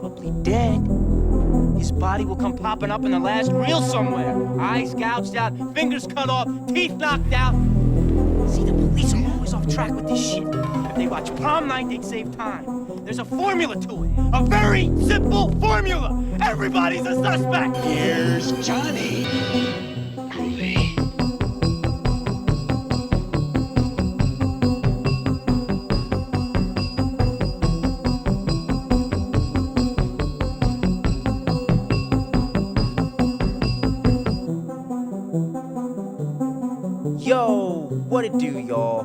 probably dead. His body will come popping up in the last reel somewhere. Eyes gouged out, fingers cut off, teeth knocked out. See, the police are always off track with this shit. If they watch prom night, they'd save time. There's a formula to it. A very simple formula. Everybody's a suspect. Here's Johnny. Groovy. Yo, what it do, y'all?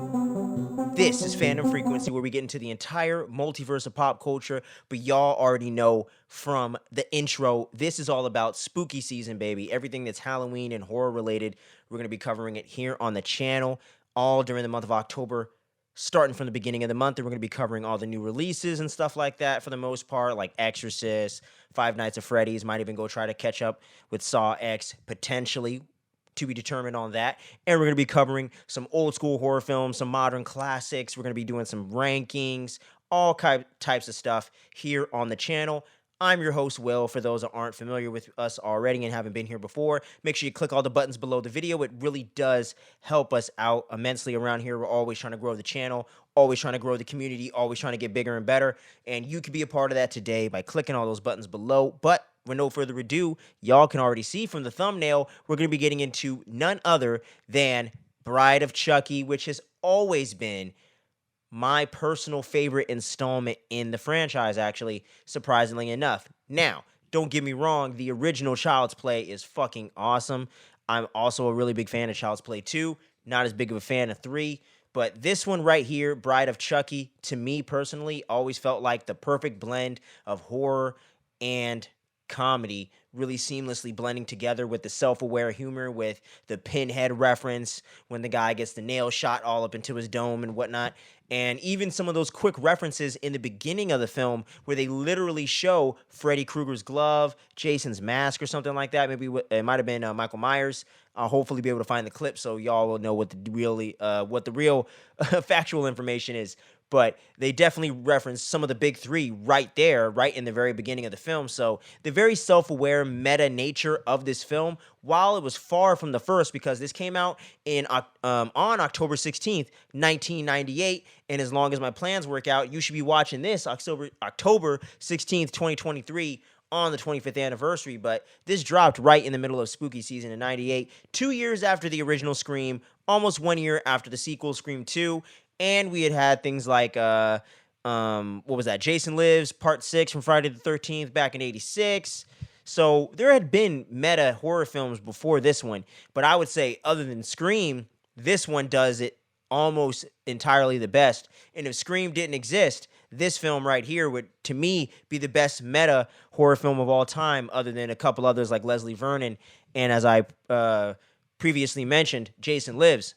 This is Fandom Frequency, where we get into the entire multiverse of pop culture, but y'all already know from the intro, this is all about spooky season, baby. Everything that's Halloween and horror related, we're going to be covering it here on the channel, all during the month of October, starting from the beginning of the month, and we're going to be covering all the new releases and stuff like that for the most part, like Exorcist, Five Nights at Freddy's, might even go try to catch up with Saw X, potentially, to be determined on that. And we're going to be covering some old school horror films, some modern classics. We're going to be doing some rankings, all types of stuff here on the channel. I'm your host, Will. For those that aren't familiar with us already and haven't been here before, make sure you click all the buttons below the video. It really does help us out immensely around here. We're always trying to grow the channel, always trying to grow the community, always trying to get bigger and better. And you can be a part of that today by clicking all those buttons below. But with no further ado, y'all can already see from the thumbnail, we're going to be getting into none other than Bride of Chucky, which has always been my personal favorite installment in the franchise, actually, surprisingly enough. Now, don't get me wrong, the original Child's Play is fucking awesome. I'm also a really big fan of Child's Play 2, not as big of a fan of 3, but this one right here, Bride of Chucky, to me personally, always felt like the perfect blend of horror and comedy, really seamlessly blending together with the self-aware humor, with the pinhead reference when the guy gets the nail shot all up into his dome and whatnot, and even some of those quick references in the beginning of the film where they literally show Freddy Krueger's glove, Jason's mask or something like that. Maybe it might have been Michael Myers. I'll hopefully be able to find the clip so y'all will know what the real factual information is. But they definitely reference some of the big three right there, right in the very beginning of the film. So the very self-aware meta nature of this film, while it was far from the first, because this came out on October 16th, 1998, and as long as my plans work out, you should be watching this October 16th, 2023, on the 25th anniversary. But this dropped right in the middle of spooky season in 98, 2 years after the original Scream, almost 1 year after the sequel, Scream 2. And we had things like, what was that? Jason Lives, Part 6 from Friday the 13th back in 86. So there had been meta horror films before this one. But I would say, other than Scream, this one does it almost entirely the best. And if Scream didn't exist, this film right here would, to me, be the best meta horror film of all time, other than a couple others like Leslie Vernon. And as I previously mentioned, Jason Lives.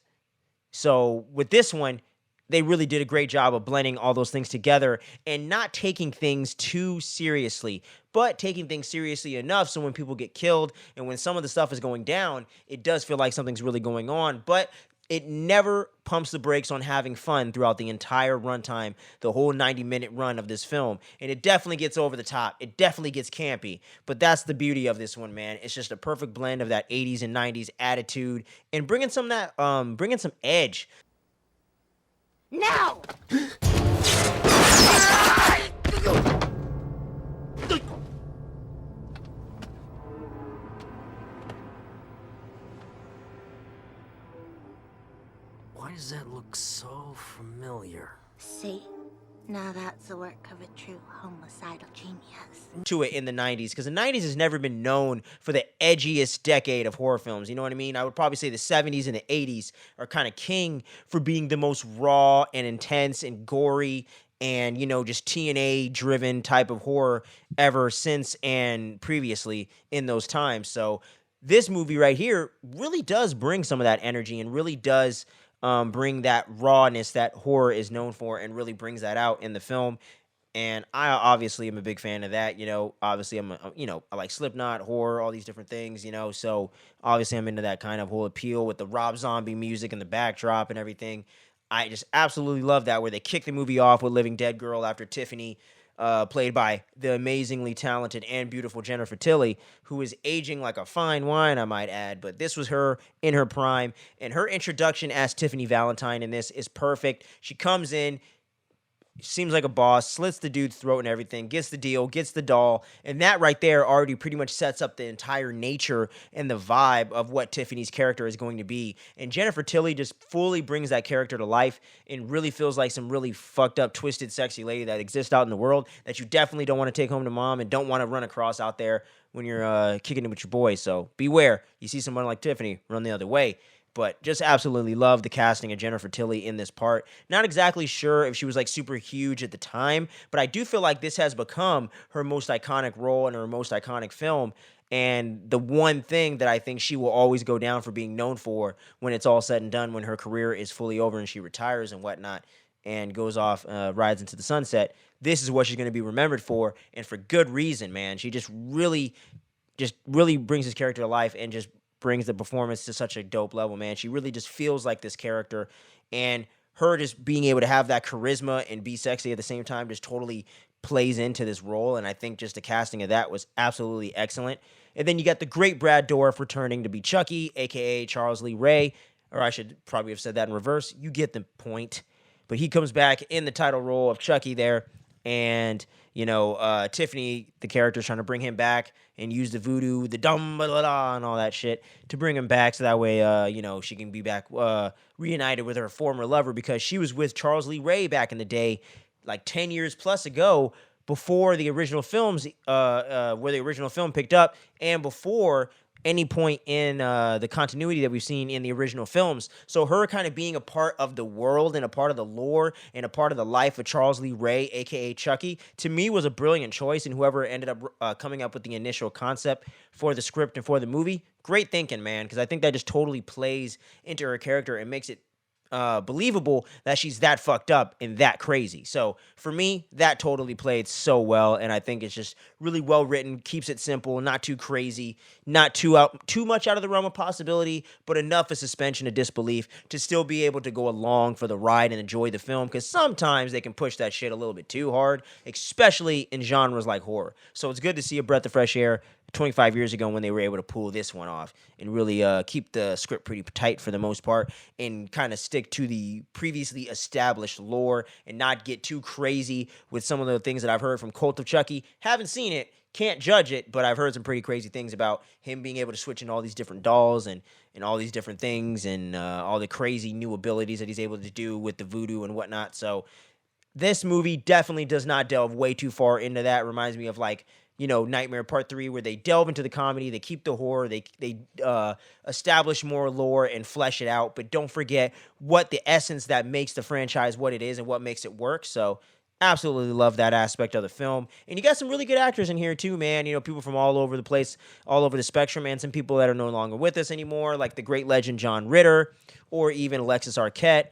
So with this one, they really did a great job of blending all those things together and not taking things too seriously, but taking things seriously enough so when people get killed and when some of the stuff is going down, it does feel like something's really going on, but it never pumps the brakes on having fun throughout the entire runtime, the whole 90-minute run of this film. And it definitely gets over the top. It definitely gets campy. But that's the beauty of this one, man. It's just a perfect blend of that 80s and 90s attitude and bringing some edge. Now! Why does that look so familiar? See? Now that's the work of a true homicidal genius. To it in the 90s, because the 90s has never been known for the edgiest decade of horror films. You know what I mean? I would probably say the 70s and the 80s are kind of king for being the most raw and intense and gory and, you know, just TNA driven type of horror ever since and previously in those times. So this movie right here really does bring some of that energy and really does bring that rawness that horror is known for and really brings that out in the film. And I obviously am a big fan of that. You know, obviously I like Slipknot, horror, all these different things, you know. So obviously I'm into that kind of whole appeal with the Rob Zombie music and the backdrop and everything. I just absolutely love that, where they kick the movie off with Living Dead Girl after Tiffany played by the amazingly talented and beautiful Jennifer Tilly, who is aging like a fine wine, I might add. But this was her in her prime, and her introduction as Tiffany Valentine in this is perfect. She comes in, seems like a boss, slits the dude's throat and everything, gets the deal, gets the doll, and that right there already pretty much sets up the entire nature and the vibe of what Tiffany's character is going to be. And Jennifer Tilly just fully brings that character to life and really feels like some really fucked up, twisted, sexy lady that exists out in the world that you definitely don't want to take home to mom and don't want to run across out there when you're kicking it with your boys. So beware. You see someone like Tiffany, run the other way. But just absolutely love the casting of Jennifer Tilly in this part. Not exactly sure if she was like super huge at the time, but I do feel like this has become her most iconic role and her most iconic film. And the one thing that I think she will always go down for being known for when it's all said and done, when her career is fully over and she retires and whatnot and goes off, rides into the sunset, this is what she's going to be remembered for. And for good reason, man. She just really brings this character to life and just brings the performance to such a dope level, man. She really just feels like this character, and her just being able to have that charisma and be sexy at the same time just totally plays into this role, and I think just the casting of that was absolutely excellent. And then you got the great Brad Dourif returning to be Chucky, aka Charles Lee Ray, or I should probably have said that in reverse. You get the point. But he comes back in the title role of Chucky there, and Tiffany, the character, is trying to bring him back and use the voodoo, the dum ba da da, and all that shit to bring him back, so that way, she can be back reunited with her former lover, because she was with Charles Lee Ray back in the day, like 10 years plus ago, before the original films, where the original film picked up, and before any point in the continuity that we've seen in the original films. So her kind of being a part of the world and a part of the lore and a part of the life of Charles Lee Ray, aka Chucky, to me was a brilliant choice. And whoever ended up coming up with the initial concept for the script and for the movie, great thinking, man, because I think that just totally plays into her character and makes it believable that she's that fucked up and that crazy. So for me, that totally played so well, and I think it's just really well written, keeps it simple, not too crazy, not too much out of the realm of possibility, but enough of suspension of disbelief to still be able to go along for the ride and enjoy the film, because sometimes they can push that shit a little bit too hard, especially in genres like horror. So it's good to see a breath of fresh air 25 years ago when they were able to pull this one off and really keep the script pretty tight for the most part and kind of stick to the previously established lore and not get too crazy with some of the things that I've heard from Cult of Chucky. Haven't seen it, can't judge it, but I've heard some pretty crazy things about him being able to switch in all these different dolls and all these different things and all the crazy new abilities that he's able to do with the voodoo and whatnot. So this movie definitely does not delve way too far into that. It reminds me of Nightmare Part 3, where they delve into the comedy, they keep the horror, they establish more lore and flesh it out, but don't forget what the essence that makes the franchise what it is and what makes it work. So absolutely love that aspect of the film. And you got some really good actors in here too, man. People from all over the place, all over the spectrum, and some people that are no longer with us anymore, like the great legend John Ritter, or even Alexis Arquette.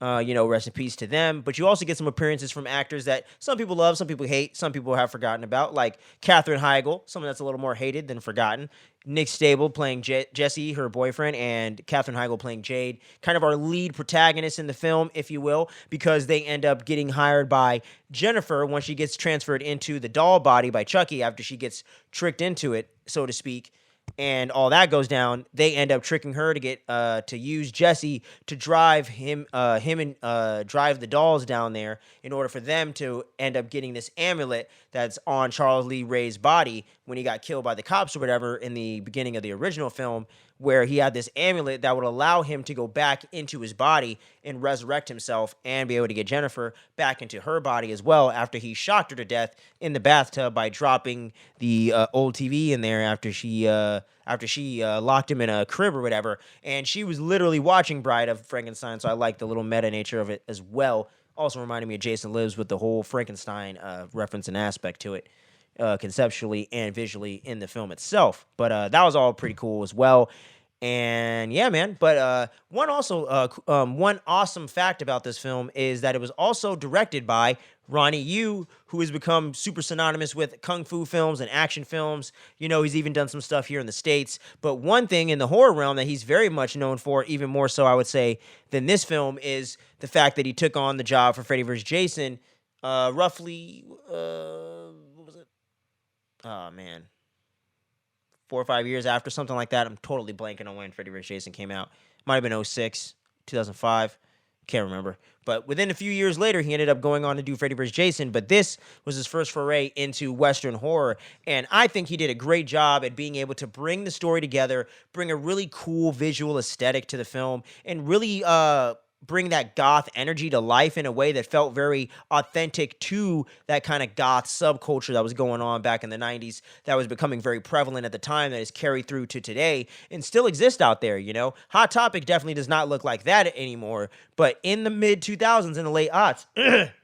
Rest in peace to them. But you also get some appearances from actors that some people love, some people hate, some people have forgotten about, like Katherine Heigl, someone that's a little more hated than forgotten. Nick Stable playing Jesse, her boyfriend, and Katherine Heigl playing Jade, kind of our lead protagonists in the film, if you will, because they end up getting hired by Jennifer when she gets transferred into the doll body by Chucky after she gets tricked into it, so to speak. And all that goes down. They end up tricking her to get to use Jesse to drive him and drive the dolls down there in order for them to end up getting this amulet that's on Charles Lee Ray's body when he got killed by the cops or whatever in the beginning of the original film, where he had this amulet that would allow him to go back into his body and resurrect himself and be able to get Jennifer back into her body as well after he shocked her to death in the bathtub by dropping the old TV in there after she locked him in a crib or whatever. And she was literally watching Bride of Frankenstein, so I like the little meta nature of it as well. Also reminded me of Jason Lives with the whole Frankenstein reference and aspect to it. Conceptually and visually in the film itself. But that was all pretty cool as well. And yeah, man. But one awesome fact about this film is that it was also directed by Ronnie Yu, who has become super synonymous with kung fu films and action films. He's even done some stuff here in the States. But one thing in the horror realm that he's very much known for, even more so, I would say, than this film, is the fact that he took on the job for Freddy vs. Jason Roughly, what was it? Oh man, 4 or 5 years after, something like that. I'm totally blanking on when Freddy vs. Jason came out. Might have been '06, 2005. Can't remember. But within a few years later, he ended up going on to do Freddy vs. Jason. But this was his first foray into Western horror. And I think he did a great job at being able to bring the story together, bring a really cool visual aesthetic to the film, and really bring that goth energy to life in a way that felt very authentic to that kind of goth subculture that was going on back in the 90s, that was becoming very prevalent at the time, that is carried through to today and still exists out there, you know? Hot Topic definitely does not look like that anymore, but in the mid 2000s, in the late aughts,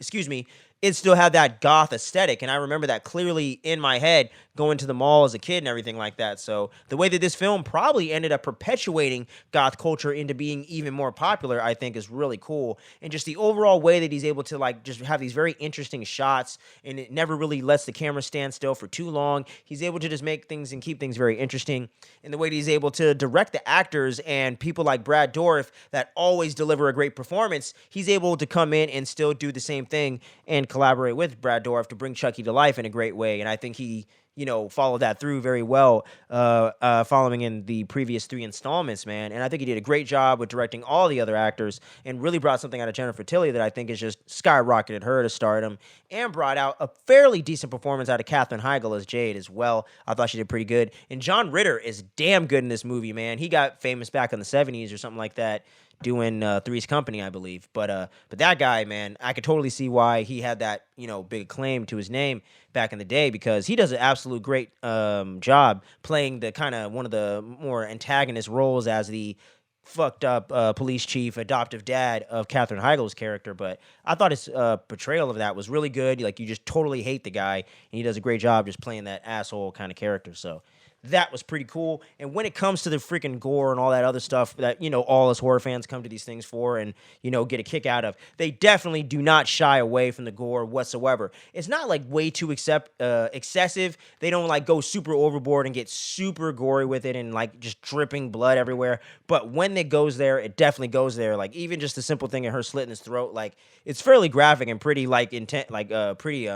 excuse me, it still had that goth aesthetic, and I remember that clearly in my head going to the mall as a kid and everything like that. So the way that this film probably ended up perpetuating goth culture into being even more popular, I think, is really cool. And just the overall way that he's able to like just have these very interesting shots, and it never really lets the camera stand still for too long. He's able to just make things and keep things very interesting. And the way that he's able to direct the actors and people like Brad Dourif that always deliver a great performance, he's able to come in and still do the same thing and collaborate with Brad Dourif to bring Chucky to life in a great way. And I think he, followed that through very well, following in the previous 3 installments, man. And I think he did a great job with directing all the other actors and really brought something out of Jennifer Tilly that I think has just skyrocketed her to stardom, and brought out a fairly decent performance out of Katherine Heigl as Jade as well. I thought she did pretty good. And John Ritter is damn good in this movie, man. He got famous back in the 70s or something like that, doing Three's Company, I believe. But that guy, man, I could totally see why he had that, big claim to his name back in the day, because he does an absolute great job playing the kind of one of the more antagonist roles as the fucked up police chief, adoptive dad of Katherine Heigl's character. But I thought his portrayal of that was really good. Like, you just totally hate the guy, and he does a great job just playing that asshole kind of character. So that was pretty cool. And when it comes to the freaking gore and all that other stuff that, all us horror fans come to these things for and, get a kick out of, they definitely do not shy away from the gore whatsoever. It's not like way too excessive. They don't like go super overboard and get super gory with it and like just dripping blood everywhere. But when it goes there, it definitely goes there. Like, even just the simple thing of her slitting his throat, like, it's fairly graphic and pretty like intent, like pretty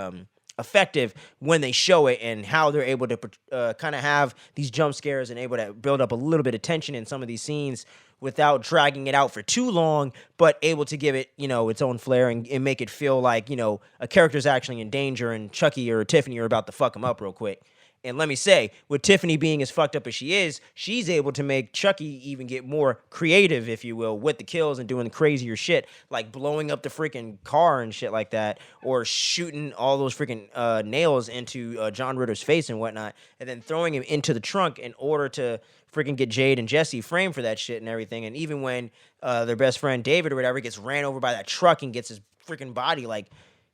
effective when they show it, and how they're able to kind of have these jump scares and able to build up a little bit of tension in some of these scenes without dragging it out for too long, but able to give it, its own flair, and make it feel like, a character's actually in danger and Chucky or Tiffany are about to fuck him up real quick. And let me say, with Tiffany being as fucked up as she is, she's able to make Chucky even get more creative, if you will, with the kills and doing crazier shit, like blowing up the freaking car and shit like that, or shooting all those freaking nails into John Ritter's face and whatnot, and then throwing him into the trunk in order to freaking get Jade and Jesse framed for that shit and everything. And even when their best friend David or whatever gets ran over by that truck and gets his freaking body like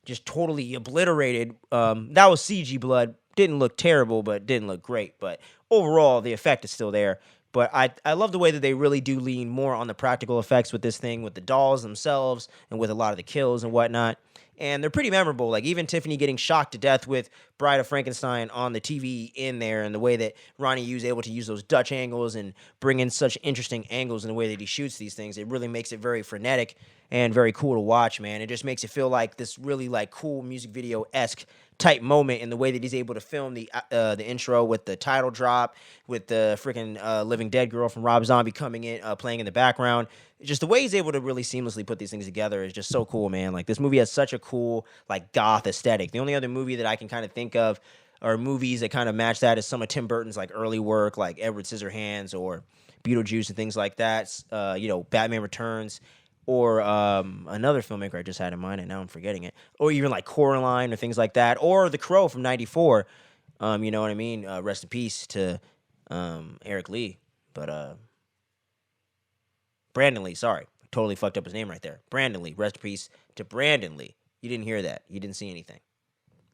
just totally obliterated, that was CG blood. Didn't look terrible, but didn't look great. But overall, the effect is still there. But I love the way that they really do lean more on the practical effects with this thing, with the dolls themselves and with a lot of the kills and whatnot. And they're pretty memorable. Like, even Tiffany getting shocked to death with Bride of Frankenstein on the TV in there, and the way that Ronnie Yu's able to use those Dutch angles and bring in such interesting angles in the way that he shoots these things. It really makes it very frenetic and very cool to watch, man. It just makes it feel like this really like cool music video-esque type moment in the way that he's able to film the intro with the title drop, with the freaking Living Dead girl from Rob Zombie coming in, playing in the background. Just the way he's able to really seamlessly put these things together is just so cool, man. Like, this movie has such a cool like goth aesthetic. The only other movie that I can kind of think of, or movies that kind of match that, is some of Tim Burton's like early work, like Edward Scissorhands or Beetlejuice and things like that. Batman Returns. Or another filmmaker I just had in mind, and now I'm forgetting it. Or even like Coraline or things like that. Or The Crow from '94. You know what I mean? Rest in peace to Eric Lee. But Brandon Lee, sorry. Totally fucked up his name right there. Brandon Lee. Rest in peace to Brandon Lee. You didn't hear that. You didn't see anything.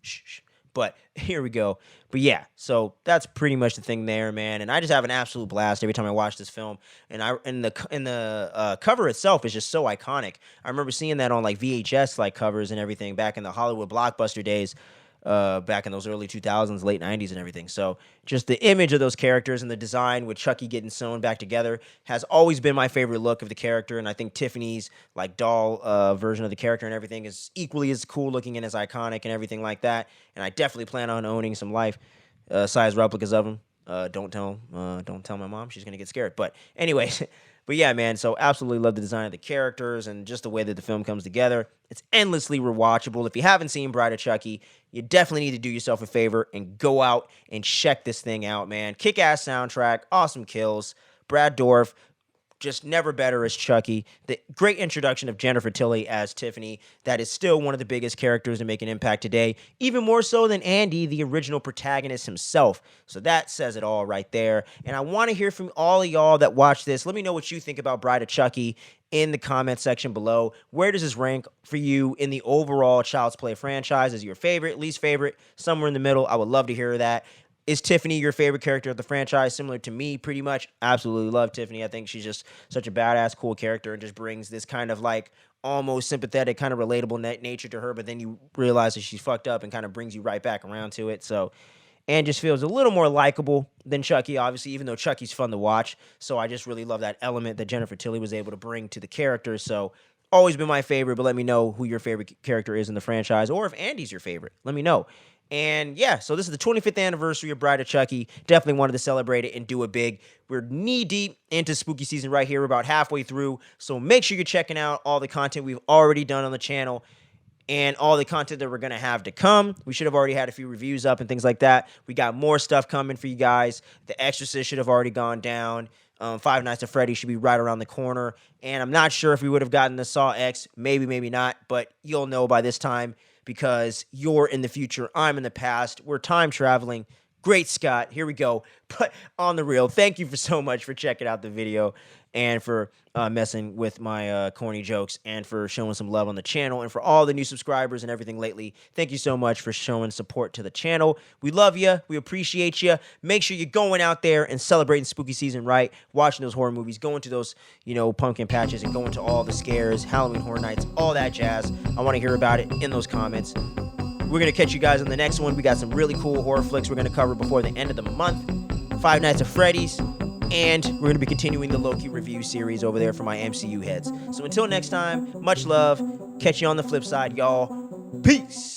Shh. But here we go. But yeah, so that's pretty much the thing there, man. And I just have an absolute blast every time I watch this film. And the cover itself is just so iconic. I remember seeing that on like VHS like covers and everything back in the Hollywood blockbuster days. back in those early 2000s, late 90s and everything. So just the image of those characters and the design with Chucky getting sewn back together has always been my favorite look of the character. And I think Tiffany's like doll version of the character and everything is equally as cool looking and as iconic and everything like that. And I definitely plan on owning some life size replicas of them. Don't tell my mom, she's gonna get scared. But anyways, but yeah, man. So absolutely love the design of the characters and just the way that the film comes together. It's endlessly rewatchable. If you haven't seen Bride of Chucky, you definitely need to do yourself a favor and go out and check this thing out, man. Kick-ass soundtrack, awesome kills. Brad Dourif, just never better as Chucky. The great introduction of Jennifer Tilly as Tiffany. That is still one of the biggest characters to make an impact today, even more so than Andy, the original protagonist himself. So that says it all right there. And I want to hear from all of y'all that watch this. Let me know what you think about Bride of Chucky in the comment section below. Where does this rank for you in the overall Child's Play franchise? Is your favorite, least favorite, somewhere in the middle? I would love to hear that. Is Tiffany your favorite character of the franchise? Similar to me, pretty much. Absolutely love Tiffany. I think she's just such a badass, cool character and just brings this kind of like almost sympathetic, kind of relatable nature to her. But then you realize that she's fucked up and kind of brings you right back around to it. So, and just feels a little more likable than Chucky, obviously, even though Chucky's fun to watch. So I just really love that element that Jennifer Tilly was able to bring to the character. So always been my favorite, but let me know who your favorite character is in the franchise, or if Andy's your favorite. Let me know. And yeah, so this is the 25th anniversary of Bride of Chucky. Definitely wanted to celebrate it and do it big. We're knee-deep into spooky season right here. We're about halfway through. So make sure you're checking out all the content we've already done on the channel and all the content that we're going to have to come. We should have already had a few reviews up and things like that. We got more stuff coming for you guys. The Exorcist should have already gone down. Five Nights at Freddy's should be right around the corner. And I'm not sure if we would have gotten the Saw X. Maybe, maybe not. But you'll know by this time, because you're in the future, I'm in the past. We're time traveling. Great, Scott. Here we go. But on the real, thank you so much for checking out the video and for messing with my corny jokes and for showing some love on the channel, and for all the new subscribers and everything lately. Thank you so much for showing support to the channel. We love you. We appreciate you. Make sure you're going out there and celebrating spooky season right, watching those horror movies, going to those, pumpkin patches and going to all the scares, Halloween Horror Nights, all that jazz. I want to hear about it in those comments. We're going to catch you guys on the next one. We got some really cool horror flicks we're going to cover before the end of the month. Five Nights at Freddy's. And we're going to be continuing the Loki review series over there for my MCU heads. So until next time, much love. Catch you on the flip side, y'all. Peace.